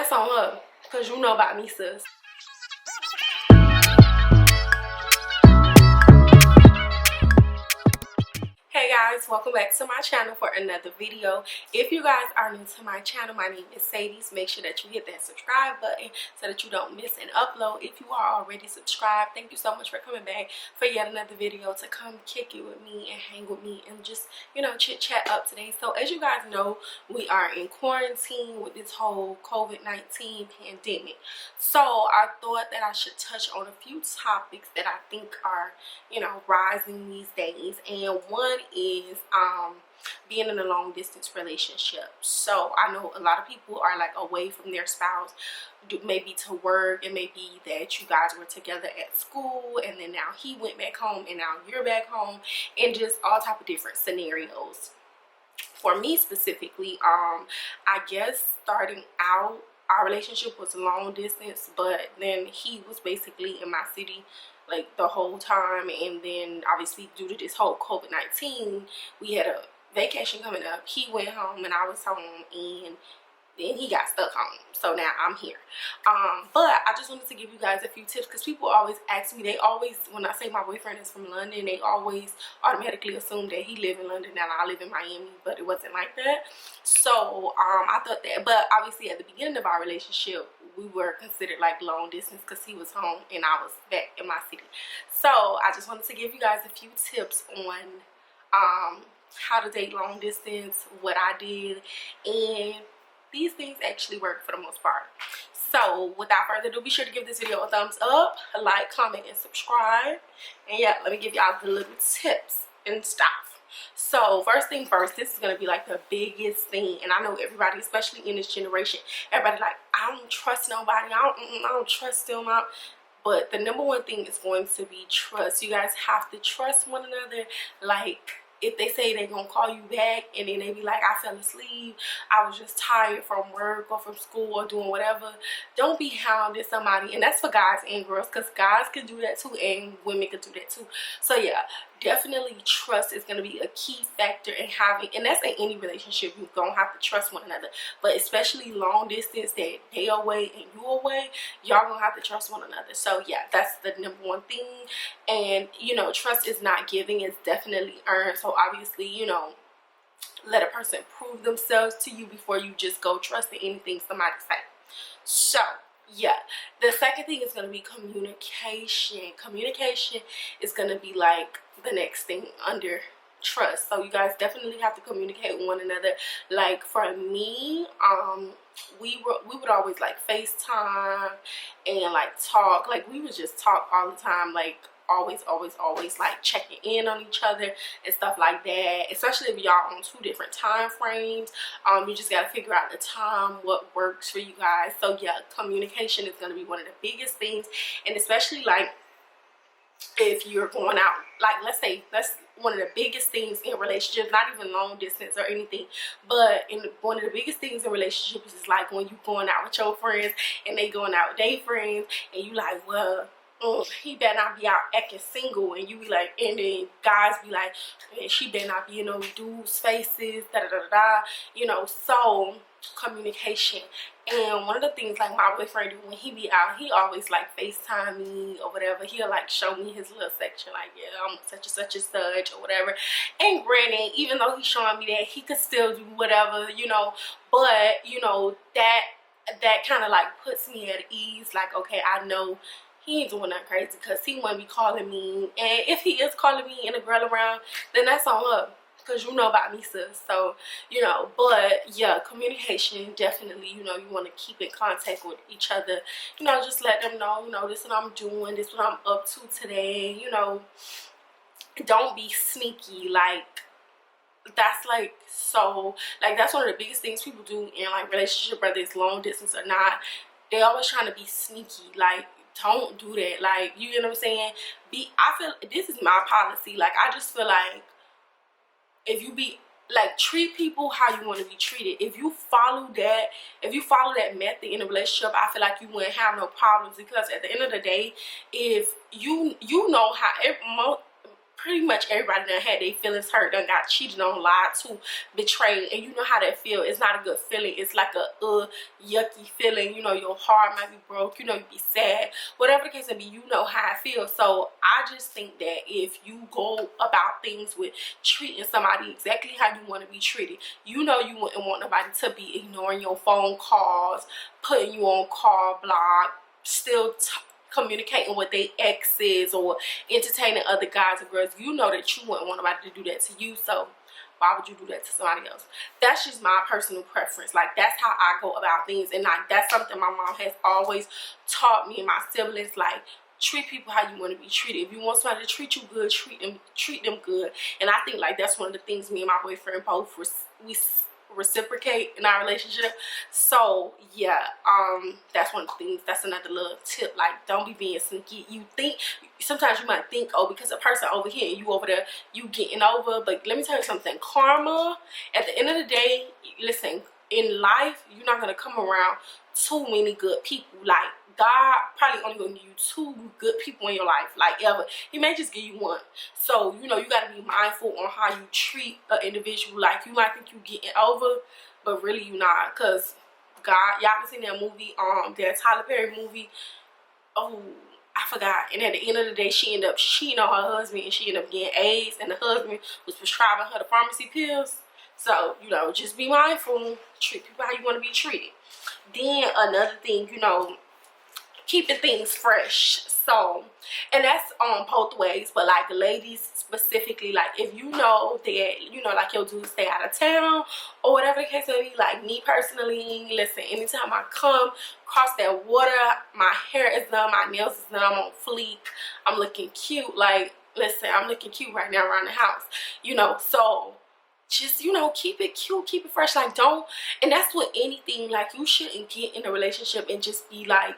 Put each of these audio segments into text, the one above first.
that's on her, because you know about me, sis. Hey guys, welcome back to my channel for another video. If you guys are new to my channel, my name is Sadie. Make sure that you hit that subscribe button so that you don't miss an upload. If you are already subscribed, thank you so much for coming back for yet another video to come kick it with me and hang with me and just, you know, chit chat up today. So as you guys know, we are in quarantine with this whole COVID-19 pandemic. So I thought that I should touch on a few topics that I think are, you know, rising these days. And one is being in a long distance relationship. So I know a lot of people are like away from their spouse, maybe to work, and maybe that you guys were together at school and then now he went back home and now you're back home, and just all type of different scenarios. For me specifically, I guess starting out our relationship was long distance, but then he was basically in my city like the whole time, and then obviously due to this whole COVID-19, we had a vacation coming up. He went home and I was home, and then he got stuck home, so now I'm here. But I just wanted to give you guys a few tips, because people always ask me, they always, when I say my boyfriend is from London, they always automatically assume that he live in London and I live in Miami, but it wasn't like that. So I thought that, but obviously at the beginning of our relationship, we were considered like long distance because he was home and I was back in my city. So I just wanted to give you guys a few tips on how to date long distance, what I did, and these things actually work for the most part. So without further ado, be sure to give this video a thumbs up, a like, comment, and subscribe. And yeah, let me give y'all the little tips and stuff. So first thing first, this is going to be like the biggest thing, and I know everybody, especially in this generation, everybody like, I don't trust nobody, I don't trust them out. But the number one thing is going to be trust. You guys have to trust one another. Like, if they say they're gonna call you back and then they be like, I fell asleep, I was just tired from work or from school or doing whatever, don't be hounding somebody. And that's for guys and girls, because guys can do that too and women can do that too. So yeah, definitely trust is gonna be a key factor in having, and that's in any relationship, you're gonna have to trust one another, but especially long distance, that they away and you away, y'all gonna have to trust one another. So yeah, that's the number one thing. And you know, trust is not giving, it's definitely earned. So obviously, you know, let a person prove themselves to you before you just go trusting anything somebody say. So yeah, the second thing is going to be communication. Communication is going to be like the next thing under trust. So you guys definitely have to communicate with one another. Like for me, we would always like FaceTime and like talk. Like we would just talk all the time, like always like checking in on each other and stuff like that, especially if y'all on two different time frames. You just got to figure out the time, what works for you guys. So yeah, communication is going to be one of the biggest things, and especially like if you're going out, like let's say that's one of the biggest things in relationships, not even long distance or anything, but one of the biggest things in relationships is like when you going out with your friends and they going out with their friends, and you like, well, he better not be out acting single, and you be like, and then guys be like, man, she better not be in no dudes' faces, da da da da, you know. So communication. And one of the things like my boyfriend do when he be out, he always like FaceTime me or whatever. He'll like show me his little section, like, yeah, I'm such and such and such or whatever. And granted, even though he's showing me that, he could still do whatever, you know, but you know, that kind of like puts me at ease. Like, okay, I know he ain't doing nothing crazy, because he wouldn't be calling me, and if he is calling me and a girl around, then that's on her, because you know about me, sis. So you know, but yeah, communication definitely, you know, you want to keep in contact with each other, you know, just let them know, you know, this is what I'm doing, this is what I'm up to today, you know. Don't be sneaky. Like that's like, so like that's one of the biggest things people do in like relationship, whether it's long distance or not. They always trying to be sneaky. Like, don't do that. Like, you know what I'm saying? I feel this is my policy. Like, I just feel like if you be like, treat people how you want to be treated. If you follow that method in a relationship, I feel like you wouldn't have no problems, because at the end of the day, if you know how pretty much everybody done had their feelings hurt, done got cheated on, lied to, betrayed, and you know how that feel. It's not a good feeling. It's like a yucky feeling. You know, your heart might be broke, you know, you be sad, whatever the case may be, you know how it feels. So I just think that if you go about things with treating somebody exactly how you want to be treated, you know you wouldn't want nobody to be ignoring your phone calls, putting you on call block, still communicating with their exes or entertaining other guys or girls. You know that you wouldn't want nobody to do that to you, so why would you do that to somebody else? That's just my personal preference. Like, that's how I go about things, and like that's something my mom has always taught me and my siblings. Like, treat people how you want to be treated. If you want somebody to treat you good, treat them good. And I think like that's one of the things me and my boyfriend both we reciprocate in our relationship. So yeah, that's one of the things. That's another little tip. Like, don't be being sneaky. You think sometimes you might think, oh, because a person over here and you over there, you getting over. But let me tell you something, karma, at the end of the day, listen, in life you're not gonna come around too many good people. Like, God probably only gonna give you 2 good people in your life, like ever. He may just give you 1. So, you know, you gotta be mindful on how you treat an individual. Like, you might think you getting over, but really you not. Cause God, y'all ever seen that movie, that Tyler Perry movie? Oh, I forgot. And at the end of the day, she ended up cheating on her husband, and she ended up getting AIDS, and the husband was prescribing her the pharmacy pills. So, you know, just be mindful. Treat people how you want to be treated. Then another thing, you know, keeping things fresh. So, and that's both ways, but like ladies specifically, like if you know that, you know, like your dude stay out of town or whatever the case may be, like me personally, listen, anytime I come across that water, my hair is done, my nails is done, I'm on fleek, I'm looking cute. Like, listen, I'm looking cute right now around the house, you know. So just, you know, keep it cute, keep it fresh. Like, don't, and that's with anything. Like, you shouldn't get in a relationship and just be like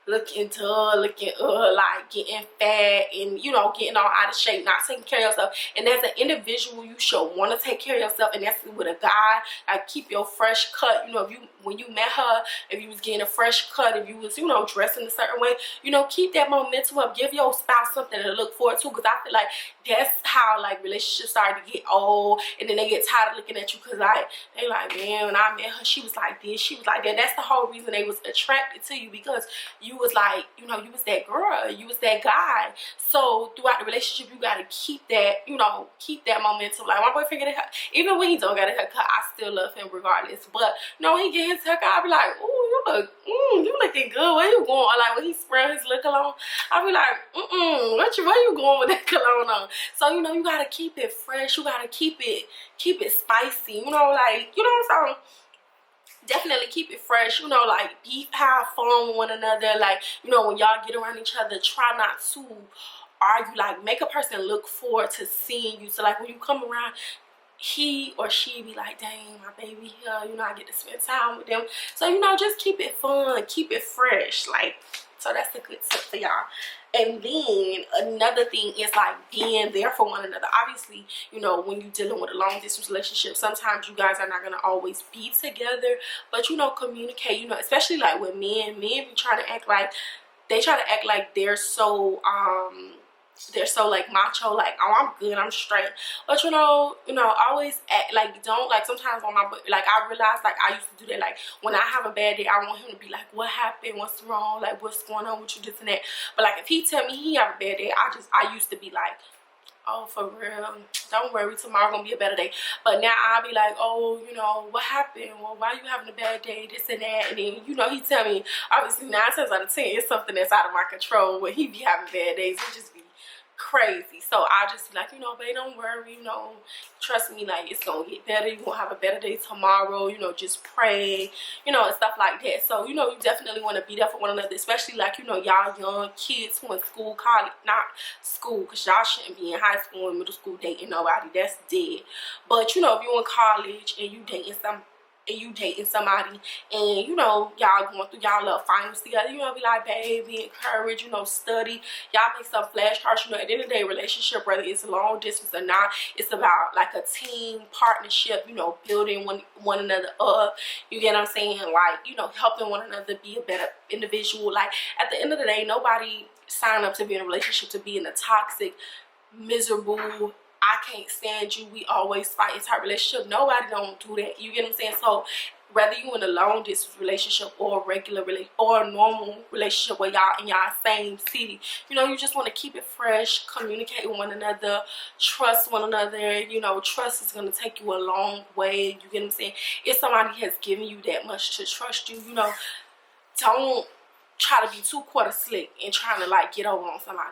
looking dull, looking like getting fat and, you know, getting all out of shape, not taking care of yourself. And as an individual, you should want to take care of yourself, and that's with a guy. Like, keep your fresh cut. You know, if you, when you met her, if you was getting a fresh cut, if you was, you know, dressing a certain way, you know, keep that momentum up. Give your spouse something to look forward to, because I feel like that's how like relationships start to get old, and then they get tired of looking at you, because like they like, man, when I met her, she was like this, she was like that. That's the whole reason they was attracted to you, because you was like, you know, you was that girl, you was that guy. So throughout the relationship, you gotta keep that, you know, keep that momentum. Like, my boyfriend get a haircut, even when he don't get a haircut, I still love him regardless. But you know, when he get his haircut, I be like, ooh, you looking good. Where you going? Or like when he spray his lip cologne, I be like, where you going with that cologne on? So, you know, you gotta keep it fresh. You gotta keep it spicy. You know, like, you know what I'm saying? Definitely keep it fresh, you know, like have fun with one another. Like, you know, when y'all get around each other, try not to argue. Like, make a person look forward to seeing you. So like when you come around, he or she be like, dang, my baby here, you know, I get to spend time with them. So, you know, just keep it fun, keep it fresh. Like, so that's a good tip for y'all. And then another thing is like being there for one another. Obviously, you know, when you're dealing with a long distance relationship, sometimes you guys are not gonna always be together, but you know, communicate. You know, especially like with men be trying to act like, they try to act like they're so like macho, like, oh, I'm good, I'm straight. But you know, always act like, don't, like, sometimes on my, like, I realize, like, I used to do that. Like, when I have a bad day, I want him to be like, what happened, what's wrong, like, what's going on with you, this and that. But like, if he tell me he have a bad day, I used to be like, oh, for real, don't worry, tomorrow gonna be a better day. But now I'll be like, oh, you know, what happened, well, why you having a bad day, this and that. And then, you know, he tell me, obviously 9 times out of 10 it's something that's out of my control. When he be having bad days, it just be crazy. So I just be like, you know, babe, don't worry, you know, trust me, like, it's gonna get better, you're gonna have a better day tomorrow, you know, just pray, you know, and stuff like that. So, you know, you definitely want to be there for one another, especially like, you know, y'all young kids who in school, college, not school, because y'all shouldn't be in high school and middle school dating nobody, that's dead. But you know, if you're in college and you dating somebody, and you know, y'all going through y'all little finals together, you know, be like, babe, be encouraged, you know, study, y'all make some flashcards. You know, at the end of the day, relationship, whether it's long distance or not, it's about like a team partnership, you know, building one another up, you get what I'm saying? Like, you know, helping one another be a better individual. Like, at the end of the day, nobody signed up to be in a relationship to be in a toxic miserable, I can't stand you, we always fight type relationship. Nobody don't do that. You get what I'm saying? So whether you in a long distance relationship or a regular or a normal relationship where y'all in y'all same city, you know, you just want to keep it fresh, communicate with one another, trust one another. You know, trust is going to take you a long way. You get what I'm saying? If somebody has given you that much to trust you, you know, don't try to be too quarter slick and trying to like get over on somebody.